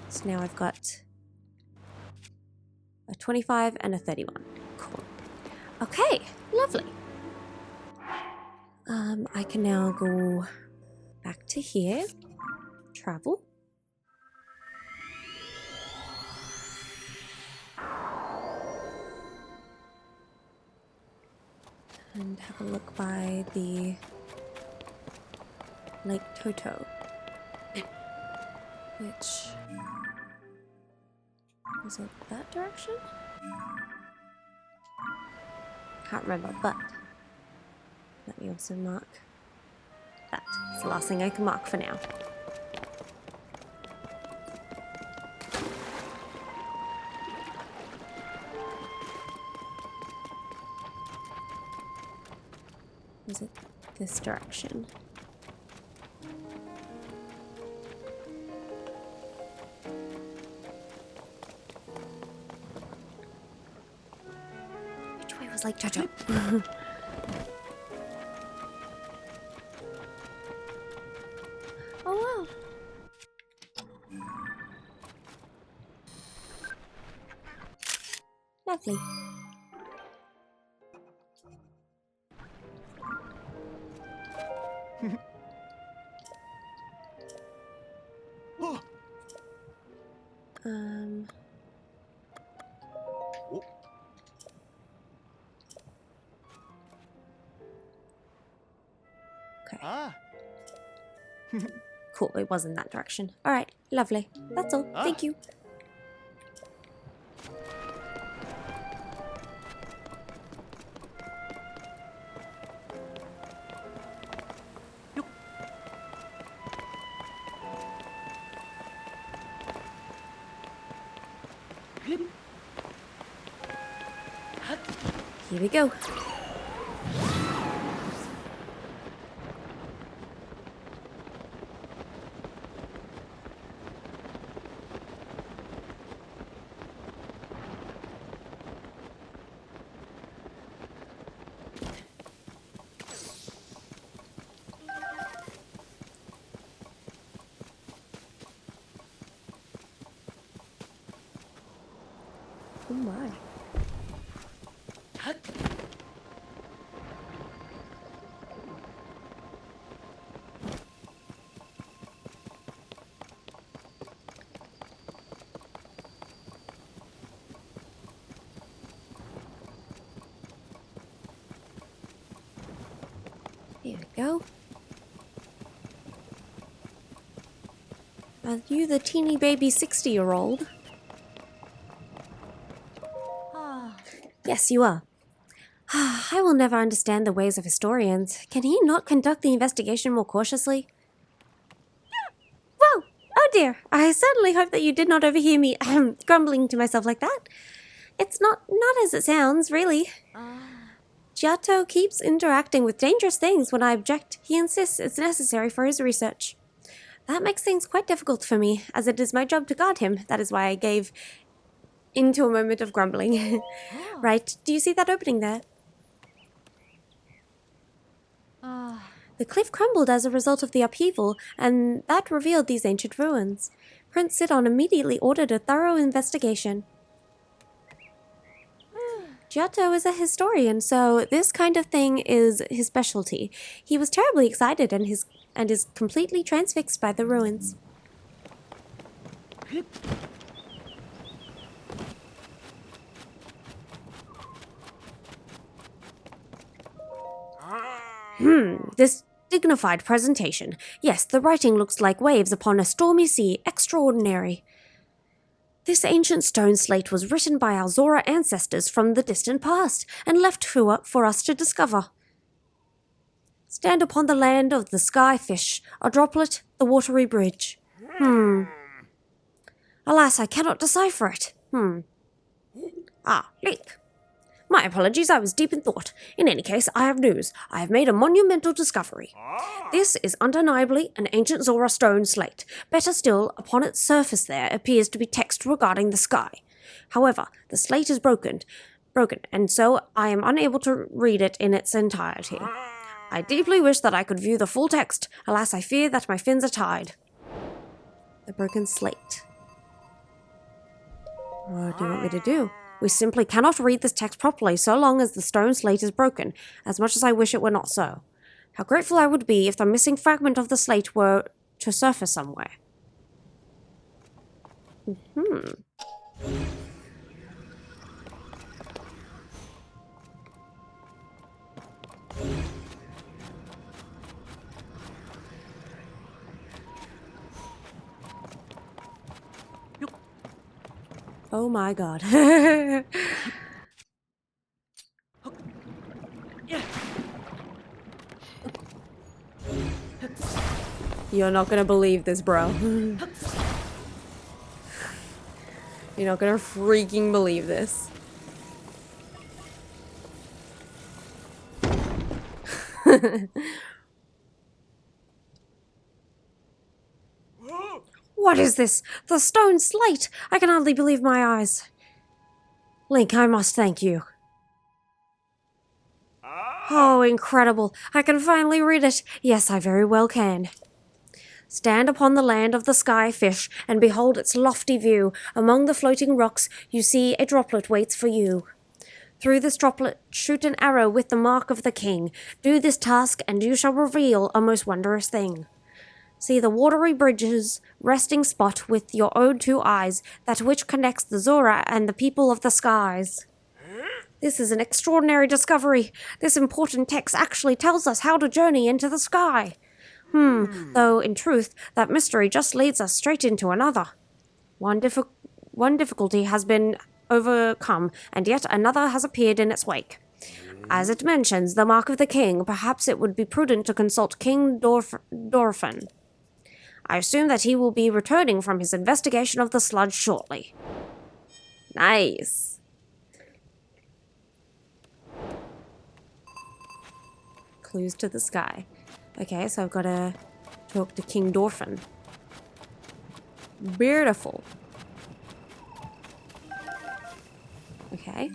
So now I've got a 25 and a 31. Cool. Okay, lovely. I can now go back to here. Travel. And have a look by the Lake Toto. Which... is it that direction? Can't remember, but... let me also mark that. It's the last thing I can mark for now. Is it this direction? just like Jojo. Oh wow. Lovely. Oh. Okay. Ah. Cool, it was in that direction. Alright, lovely. That's all. Thank you. Here we go. Oh my. Here we go. Are you the teeny baby 60-year-old? Yes, you are. I will never understand the ways of historians. Can he not conduct the investigation more cautiously? Whoa! Oh dear! I certainly hope that you did not overhear me grumbling to myself like that. It's not as it sounds, really. Giotto keeps interacting with dangerous things when I object. He insists it's necessary for his research. That makes things quite difficult for me, as it is my job to guard him. That is why I gave into a moment of grumbling. Right, do you see that opening there? The cliff crumbled as a result of the upheaval, and that revealed these ancient ruins. Prince Sidon immediately ordered a thorough investigation. Giotto is a historian, so this kind of thing is his specialty. He was terribly excited and is completely transfixed by the ruins. This dignified presentation. Yes, the writing looks like waves upon a stormy sea. Extraordinary. This ancient stone slate was written by our Zora ancestors from the distant past, and left for us to discover. Stand upon the land of the sky fish, a droplet, the watery bridge. Alas, I cannot decipher it. Leap. My apologies, I was deep in thought. In any case, I have news. I have made a monumental discovery. This is undeniably an ancient Zora stone slate. Better still, upon its surface there appears to be text regarding the sky. However, the slate is broken, and so I am unable to read it in its entirety. I deeply wish that I could view the full text. Alas, I fear that my fins are tied. The broken slate. What do you want me to do? We simply cannot read this text properly so long as the stone slate is broken, as much as I wish it were not so. How grateful I would be if the missing fragment of the slate were to surface somewhere. Oh my god. You're not gonna believe this, bro. You're not gonna freaking believe this. What is this? The stone slate! I can hardly believe my eyes. Link, I must thank you. Oh, incredible. I can finally read it. Yes, I very well can. Stand upon the land of the sky fish and behold its lofty view. Among the floating rocks you see a droplet waits for you. Through this droplet shoot an arrow with the mark of the king. Do this task and you shall reveal a most wondrous thing. See the watery bridge's resting spot with your own two eyes, that which connects the Zora and the people of the skies. This is an extraordinary discovery. This important text actually tells us how to journey into the sky. Though in truth, that mystery just leads us straight into another. One difficulty has been overcome, and yet another has appeared in its wake. As it mentions the mark of the king, perhaps it would be prudent to consult King Dorfin. I assume that he will be returning from his investigation of the sludge shortly. Nice. Clues to the sky. Okay, so I've got to talk to King Dorfin. Beautiful. Okay.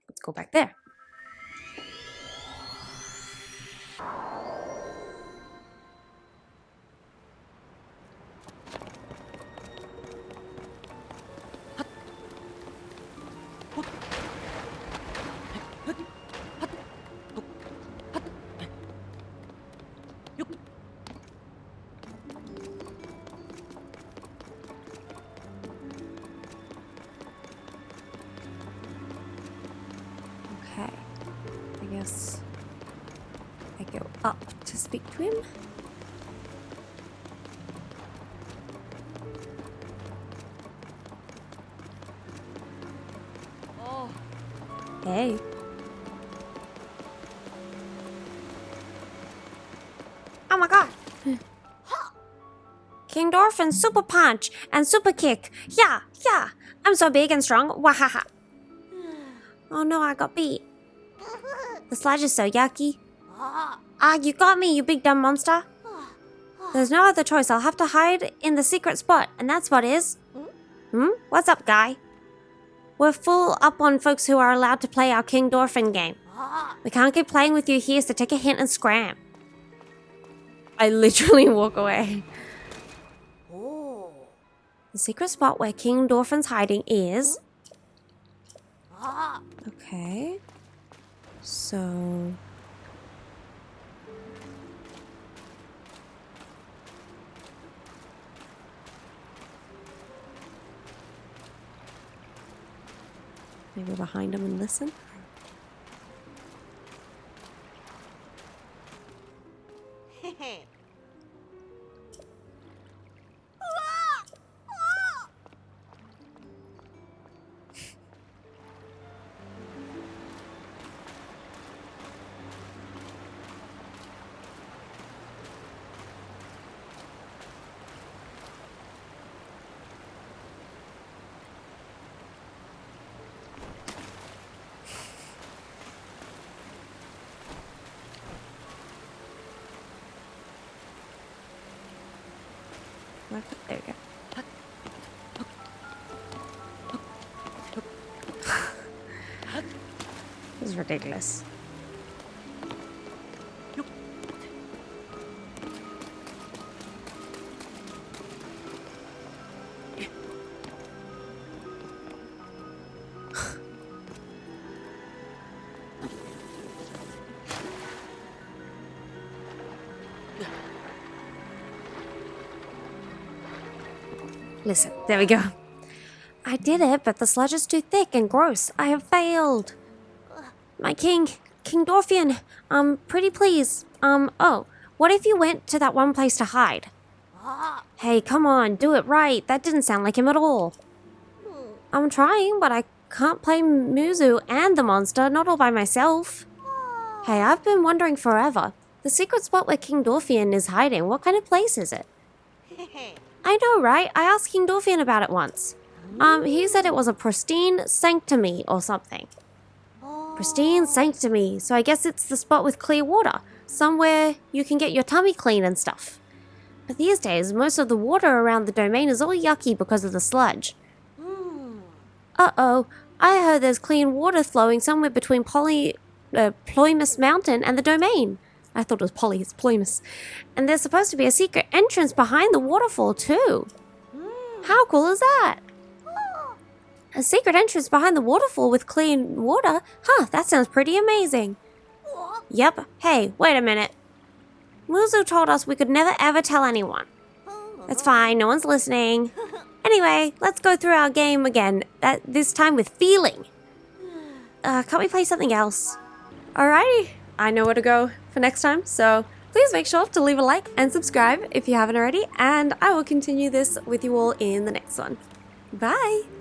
Let's go back there. Okay, I guess I go up to speak to him. Oh. Hey. Oh my god! King Dorfin, super punch and super kick. Yeah, yeah. I'm so big and strong. Wahaha. Oh no, I got beat. The sludge is so yucky. You got me, you big dumb monster. There's no other choice. I'll have to hide in the secret spot, and that spot is... What's up, guy? We're full up on folks who are allowed to play our King Dorfin game. We can't keep playing with you here, so take a hint and scram. I literally walk away. The secret spot where King Dorfin's hiding is... Okay. So... maybe behind him and listen? There we go. This is ridiculous. Listen, there we go. I did it, but the sludge is too thick and gross. I have failed. My King Dorfian, pretty please. Oh, what if you went to that one place to hide? Hey, come on, do it right. That didn't sound like him at all. I'm trying, but I can't play Muzu and the monster, not all by myself. Hey, I've been wondering forever. The secret spot where King Dorfian is hiding, what kind of place is it? I know, right? I asked King Dorfian about it once. He said it was a pristine sanctuary or something. Pristine sanctuary, so I guess it's the spot with clear water. Somewhere you can get your tummy clean and stuff. But these days, most of the water around the domain is all yucky because of the sludge. Uh-oh, I heard there's clean water flowing somewhere between Ploymus Mountain and the domain. I thought it was Polly, it's Ploymus. And there's supposed to be a secret entrance behind the waterfall too. How cool is that? A secret entrance behind the waterfall with clean water? Huh, that sounds pretty amazing. Yep. Hey, wait a minute. Muzu told us we could never ever tell anyone. That's fine, no one's listening. Anyway, let's go through our game again, this time with feeling. Can't we play something else? Alrighty, I know where to go for next time, so please make sure to leave a like and subscribe if you haven't already, and I will continue this with you all in the next one. Bye!